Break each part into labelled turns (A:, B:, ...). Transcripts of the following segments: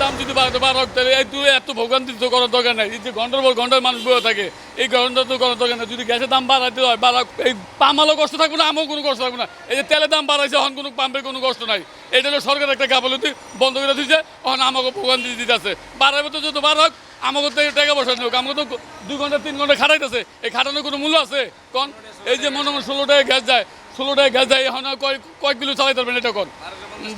A: দাম যদি বাড়াক তাহলে এই তুই এত ভোগান্তি তো করার দরকার নাই। এই যে ঘন্টার পর ঘন্টার মানুষ বয়ে থাকে, এই ঘন্টা তো করার দরকার নাই। যদি গ্যাসের দাম বাড়াইতে হয় বাড়াক, এই পামালও কষ্ট থাকবে না, আমিও কোনো কষ্ট থাকবে না। এই যে তেলের দাম বাড়াইছে, এখন কোনো পাম্পের কোনো কষ্ট নাই। এটা হলো সরকার একটা গাফলতি বন্ধ করে দিচ্ছে, এখন আমাকে ভোগান্তি দিতে আছে। বাড়াবে তো যত বাড়াক, আমাকে তো টাকা পয়সা নেই, আমাকে তো 2 ঘন্টা 3 ঘন্টা খাটাইতেছে। এই খাটানোর কোনো মূল্য আছে কোন? এই যে মনে হয় 16 টাকা গ্যাস যায়, 16 টাকা গ্যাস যায়, এখন কয়েক কিলো চালাইতে পারবেন এটা কোন?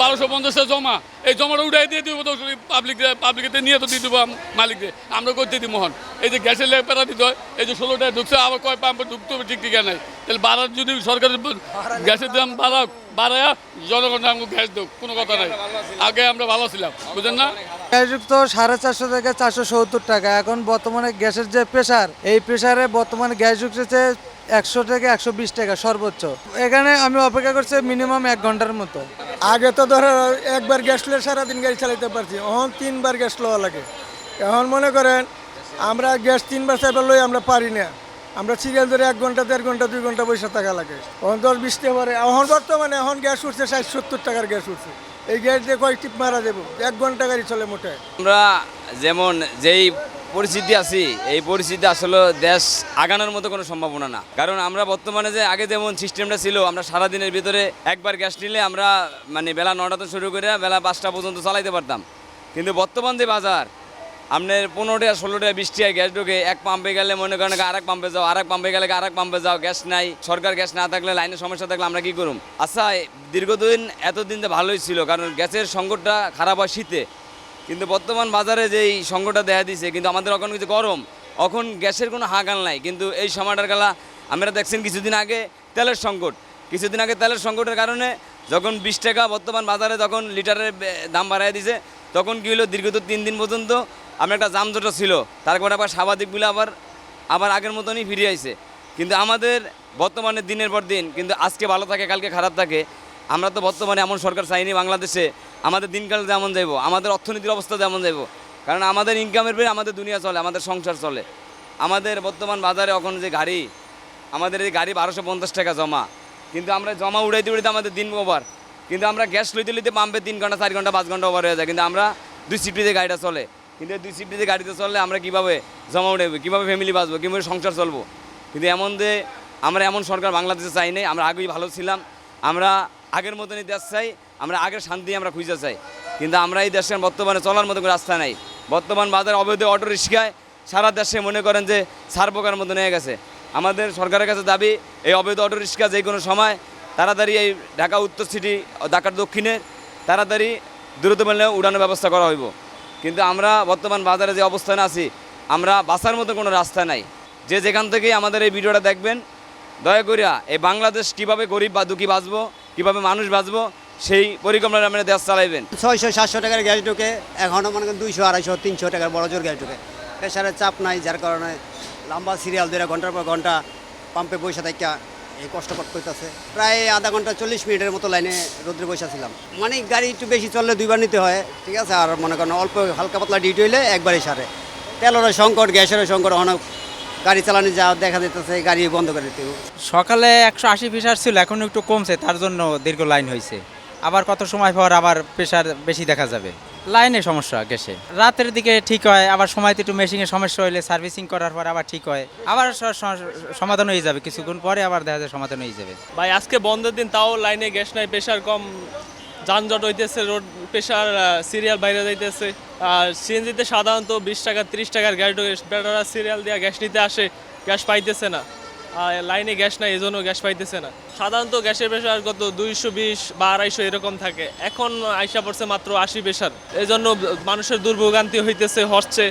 A: 1250 জমা, এই জমাটা উঠাই দিয়ে দিব তো পাবলিকে নিয়ে তো দিয়ে দেবো মালিককে, আমরা করতে দিই মোহন। এই যে গ্যাসের লেপেরা দিতে হয়, এই যে 16 টাকা ঢুকছে, আবার কয় পাম্পে ঢুকতে হবে ঠিক ঠিকা নাই। তাহলে বাড়ার যদি সরকারের গ্যাসের দাম বাড়ায়া জনগণ আমাকে গ্যাস দেব, কোনো কথা নাই। আগে আমরা ভালো ছিলাম, বুঝলেন না?
B: গ্যাসযুক্ত 450 থেকে 470 টাকা। এখন বর্তমানে গ্যাসের যে প্রেসার, এই প্রেসারে বর্তমানে গ্যাস ঢুকছে 100 থেকে 120 টাকা সর্বোচ্চ। এখানে আমি অপেক্ষা করছি মিনিমাম 1 ঘন্টার মতো।
C: আগে তো ধরো একবার গ্যাস লে সারাদিন গাড়ি চালাইতে পারছি, এখন 3বার গ্যাস লওয়া লাগে। এখন মনে করেন আমরা গ্যাস 3বার 4বার লই আমরা পারি না, আমরা সিরিয়াল ধরে 1 ঘন্টা 1.5 ঘন্টা 2 ঘন্টা বসে থাকা লাগে। এখন 10-20 টাকা পরে এখন বর্তমানে এখন গ্যাস উঠছে 60-70 টাকার গ্যাস উঠছে। এই গ্যাস দিয়ে কয়েক টিপ মারা দেবো, 1 ঘন্টা গাড়ি চলে মোটে।
D: আমরা যেমন যেই পরিস্থিতি আছি, এই পরিস্থিতি আসলে দেশ আগানোর মতো কোনো সম্ভাবনা না। কারণ আমরা বর্তমানে যে আগে যেমন সিস্টেমটা ছিল, আমরা সারাদিনের ভিতরে একবার গ্যাস নিলে আমরা মানে বেলা 9টাতে শুরু করে বেলা 5টা পর্যন্ত চালাইতে পারতাম। কিন্তু বর্তমান যে বাজার, আপনার 15 টাকা 16 টাকা 20 টাকা গ্যাস ঢোকে, এক পাম্পে গেলে মনে করেন আরেক পাম্পে যাও, আরেক পাম্পে গেলে আরেক পাম্পে যাও, গ্যাস নাই। সরকার গ্যাস না থাকলে, লাইনের সমস্যা থাকলে আমরা কি করুম? আচ্ছা, দীর্ঘদিন এতদিন তো ভালোই ছিল, কারণ গ্যাসের সংকটটা খারাপ হয় শীতে। কিন্তু বর্তমান বাজারে যেই সংকটটা দেখা দিছে, কিন্তু আমাদের এখন কিছু গরম, এখন গ্যাসের কোনো হাঁকাল নাই। কিন্তু এই সময়টার গেলা আমরা দেখছেন কিছুদিন আগে তেলের সংকট, কিছুদিন আগে তেলের সংকটের কারণে যখন 20 টাকা বর্তমান বাজারে যখন লিটারের দাম বাড়াই দিছে, তখন কী হলো, দীর্ঘত 3 দিন পর্যন্ত আমরা একটা জামজটা ছিল, তারপরে আবার স্বাভাবিকগুলো আবার আগের মতনই ফিরে আইছে। কিন্তু আমাদের বর্তমানে দিনের পর দিন কিন্তু আজকে ভালো থাকে, কালকে খারাপ থাকে। আমরা তো বর্তমানে এমন সরকার চাইনি বাংলাদেশে আমাদের দিনকাল যেমন যাইব, আমাদের অর্থনীতির অবস্থা যেমন যাইব। কারণ আমাদের ইনকামের পেয়ে আমাদের দুনিয়া চলে, আমাদের সংসার চলে। আমাদের বর্তমান বাজারে এখন যে গাড়ি, আমাদের এই গাড়ি 1250 টাকা জমা, কিন্তু আমরা জমা উড়াইতে উড়াইতে আমাদের দিন ওভার। কিন্তু আমরা গ্যাস লইতে লইতে পাম্পে 3 ঘন্টা 4 ঘন্টা 5 ঘন্টা ওভার হয়ে যায়। কিন্তু আমরা 2 শিফটিতে গাড়িটা চলে, কিন্তু এই 2 শিফটিতে গাড়িতে চললে আমরা কীভাবে জমা উঠাইব, কীভাবে ফ্যামিলি বাঁচবো, কীভাবে সংসার চলবো? কিন্তু এমন যে আমরা এমন সরকার বাংলাদেশে চাই নাই। আমরা আগেই ভালো ছিলাম, আমরা আগের মতনই দেশ চাই, আমরা আগের শান্তি আমরা খুঁজে চাই। কিন্তু আমরা এই দেশের বর্তমানে চলার মতো কোনো রাস্তা নাই। বর্তমান বাজারে অবৈধ অটো রিক্সায় সারা দেশে মনে করেন যে ছাড়পোকার মতো নিয়ে গেছে। আমাদের সরকারের কাছে দাবি, এই অবৈধ অটো রিক্সা যে কোনো সময় তাড়াতাড়ি এই ঢাকা উত্তর সিটি, ঢাকার দক্ষিণে তাড়াতাড়ি দ্রুত মেলে উড়ানোর ব্যবস্থা করা হইব। কিন্তু আমরা বর্তমান বাজারে যে অবস্থানে আছি, আমরা বাঁচার মতো কোনো রাস্তা নাই। যে যেখান থেকেই আমাদের এই ভিডিওটা দেখবেন, দয়া করিয়া এই বাংলাদেশ কীভাবে গরিব বা দুঃখী বাঁচবো, কীভাবে মানুষ বাঁচবো, সেই পরিকল্পনা আমরা দেশ চালাইবেন।
E: 600-700 টাকার গ্যাস ঢুকে, এখনও মনে করেন 200-250-300 টাকার বড় জোর গ্যাস ঢুকে। প্রেশারের চাপ নাই, যার কারণে লম্বা সিরিয়াল ধরে ঘন্টার পর ঘন্টা পাম্পে বসে থাকা এই কষ্ট করতেছে। প্রায় আধা ঘন্টা 40 মিনিটের মতো লাইনে রোদ্রে বসেছিলাম। মানে গাড়ি একটু বেশি চললে 2বার নিতে হয়, ঠিক আছে। আর মনে করেন অল্প হালকা পাতলা ডিউটি হইলে একবারই সারে। তেলেরও সংকট, গ্যাসেরও সংকট, অনেক গাড়ি চালানো যা দেখা যেতেছে গাড়ি বন্ধ করে দিতে।
F: সকালে 180 প্রেশার ছিল, এখন একটু কমছে, তার জন্য দীর্ঘ লাইন হয়েছে। আবার কত সময় পর আবার প্রেশার বেশি দেখা যাবে। লাইনে সমস্যা গ্যাসে, রাতের দিকে ঠিক হয়, আবার সময়তে একটু মেশিনের সমস্যা হলে সার্ভিসিং করার পর আবার ঠিক হয়, আবার সমাধান হয়ে যাবে। কিছুক্ষণ পরে আবার দেখা যায় সমাধান হয়ে যাবে।
G: ভাই আজকে বন্ধের দিন, তাও লাইনে গ্যাস নাই, প্রেশার কম, যানজট হইতেছে, রোড প্রেশার সিরিয়াল বাইরে যাইতেছে। আর সিএনজিতে সাধারণত 20 টাকা 30 টাকার গ্যাস ঢোকে, বেটারা সিরিয়াল দিয়ে গ্যাস নিতে আসে, গ্যাস পাইতেছে না। লাইনে গ্যাস নাই, এই জন্য গ্যাস পাইতেছে না। সাধারণত গ্যাসের প্রেশার কত 220 বা 250 এরকম থাকে, এখন আইসা পড়ছে মাত্র 80 প্রেশার। এই জন্য মানুষের দুর্ভোগান্তি হচ্ছে।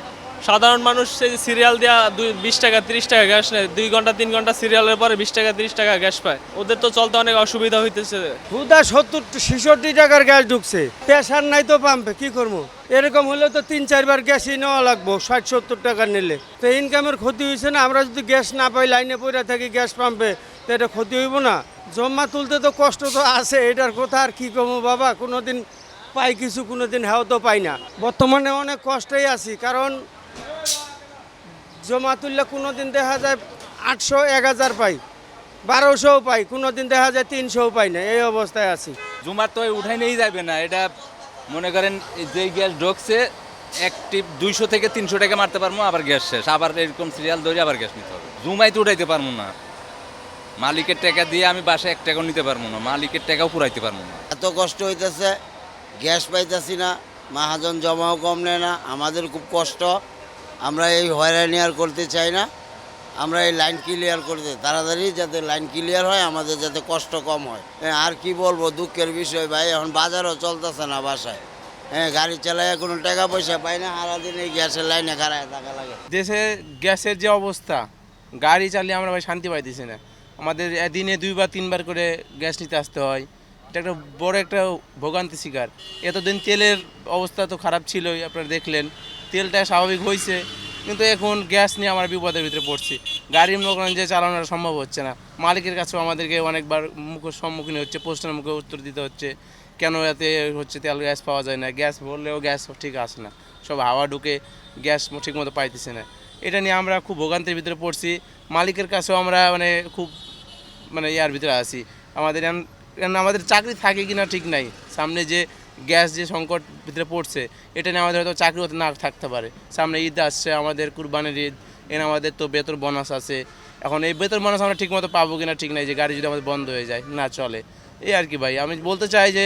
G: সাধারণ মানুষ সেই সিরিয়াল দেওয়া 20 টাকা 30 টাকা গ্যাস নেয়, 2 ঘন্টা 3 ঘন্টা সিরিয়ালের পরে 20 টাকা 30 টাকা গ্যাস পায়। ওদের তো চলতে অনেক অসুবিধা হইতেছে।
C: হুদা 70-66 টাকার গ্যাস ঢুকছে, প্রেশার নাই তো পাম্পে, কি করবো? এরকম হলে তো 3-4 বার গ্যাসই নেওয়া লাগবো 60-70 টাকা নিলে। তো ইনকামের ক্ষতি হয়েছে না? আমরা যদি গ্যাস না পাই, লাইনে পড়ে থাকি গ্যাস পাম্পে, তো এটা ক্ষতি হইব না? জমা তুলতে তো কষ্ট তো আছে, এটার কথা আর কি কমো বাবা। কোনোদিন পাই কিছু, কোনোদিন হ্যাঁ তো পাই না। বর্তমানে অনেক কষ্টেই আছি, কারণ জমা তুললে কোনোদিন দেখা যায় 800-1000 পাই, 1200 পাই, কোনোদিন দেখা যায় 300 পাই না, এই অবস্থায় আছি।
H: জমার তো উঠাই নিয়েই যাবে না। এটা মনে করেন যে গ্যাস ঢুকছে একটি 200 থেকে 300 টাকা মারতে পারবো, আবার গ্যাস শেষ, আবার এরকম সিরিয়াল ধরে আবার গ্যাস নিতে হবে। জুমাইতে উঠাইতে পারবো না, মালিকের টাকা দিয়ে আমি বাসায় 1 টাকাও নিতে পারবো না, মালিকের টাকাও পুরাইতে পারবো না।
I: এত কষ্ট হইতেছে, গ্যাস পাইতেছি না, মহাজন জমাও কম নেয় না, আমাদের খুব কষ্ট। আমরা এই হয়রানি আর করতে চাই না, আমরা এই লাইন ক্লিয়ার করতে তাড়াতাড়ি যাতে লাইন ক্লিয়ার হয়, আমাদের যাতে কষ্ট কম হয়। আর কি বলবো, দুঃখের বিষয় ভাই, এখন বাজারও চলতেছে না বাসায়। গাড়ি চালায় কোনো টাকা পয়সা পাই না, সারাদিন এই গ্যাসের লাইনে খাড়ায় থাকা লাগে।
J: দেশে গ্যাসের যে অবস্থা, গাড়ি চালিয়ে আমরা ভাই শান্তি পাইতেছি না। আমাদের দিনে 2 বা 3 বার করে গ্যাস নিতে আসতে হয়, এটা একটা বড় একটা ভোগান্তি শিকার। এতদিন তেলের অবস্থা তো খারাপ ছিলই, আপনারা দেখলেন, তেলটা স্বাভাবিক হয়েছে, কিন্তু এখন গ্যাস নিয়ে আমরা বিপদের ভিতরে পড়ছি। গাড়ি মনে করেন যে চালানো সম্ভব হচ্ছে না, মালিকের কাছেও আমাদেরকে অনেকবার সম্মুখীন হচ্ছে, প্রশ্নের মুখে উত্তর দিতে হচ্ছে, কেন এতে হচ্ছে তেল গ্যাস পাওয়া যায় না, গ্যাস বললেও গ্যাস ঠিক আসে না, সব হাওয়া ঢুকে গ্যাস ঠিকমতো পাইতেছে না। এটা নিয়ে আমরা খুব ভোগান্তির ভিতরে পড়ছি, মালিকের কাছেও আমরা খুব ইয়ার ভিতরে আছি। আমাদের চাকরি থাকে কিনা ঠিক নাই, সামনে যে গ্যাস যে সংকট ভিতরে পড়ছে, এটা নিয়ে আমাদের হয়তো চাকরি হতে না থাকতে পারে। সামনে ঈদ আসছে, আমাদের কুরবানির ঈদ, আমাদের তো বেতন বোনাস আছে। এখন এই বেতন বোনাস আমরা ঠিকমতো পাবো কিনা ঠিক নাই, যে গাড়ি যদি আমাদের বন্ধ হয়ে যায়, না চলে, এই আর কি ভাই। আমি বলতে চাই যে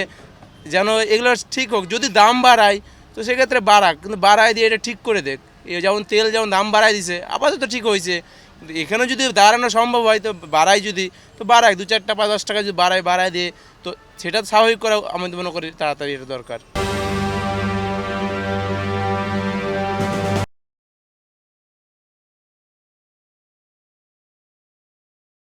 J: যেন এগুলো ঠিক হোক, যদি দাম বাড়ায় তো সেক্ষেত্রে বাড়াক, কিন্তু বাড়ায় দিয়ে এটা ঠিক করে দেখ। যেমন তেল যেমন দাম বাড়ায় দিছে, আপাতত ঠিক হয়েছে, কিন্তু এখানে যদি দাঁড়ানো সম্ভব হয় তো বাড়ায়, যদি তো বাড়ায় 2, 4 টাকা 10 টাকা যদি বাড়ায় দিয়ে, তো সেটা স্বাভাবিক করা আমাদের মনে করি তাড়াতাড়ি এটা দরকার।